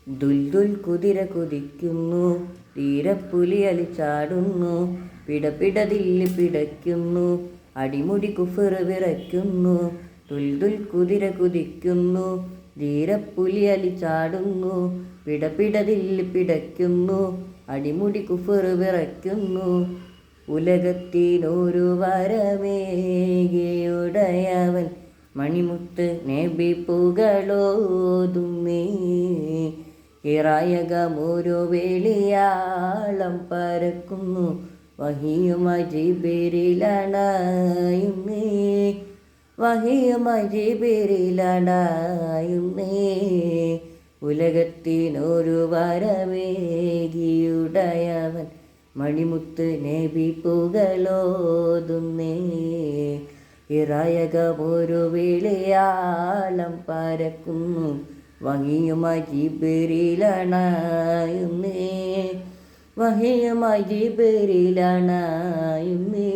ദുൽദുൽ കുതിര കുതിക്കുന്നു, തീരപ്പുലി അലിച്ചാടുന്നു, പിടപിടതില്ല് പിടയ്ക്കുന്നു, അടിമുടി കുഫർ വിറയ്ക്കുന്നു. ദുൽദുൽ കുതിര കുതിക്കുന്നു, ധീരപ്പുലി അലിച്ചാടുന്നു, പിടപിടതില്ല് പിടയ്ക്കുന്നു, അടിമുടി കുഫർ വിറയ്ക്കുന്നു. ഉലകത്തിനൊരു വരമേകിയുടയവൻ മണിമുത്ത് നബി പുകളോതുന്നേ. ഇറായകമൊരു വെളിയാളം പരക്കുന്നു, വഹിയുമായി ജിബ്രീലണയുന്നേ. വഹിയുമായി ജിബ്രീലണയുന്നേ. ഉലകത്തിനൊരു വരമേകിയുടയവൻ മണിമുത്ത് നബി പുകളോതുന്നേ. ഇറായകമൊരു വെളിയാളം പരക്കുന്നു, വഹിയുമായി ജിബ്രീലണയുന്നേ. വഹിയുമായി ജിബ്രീലണയുന്നേ.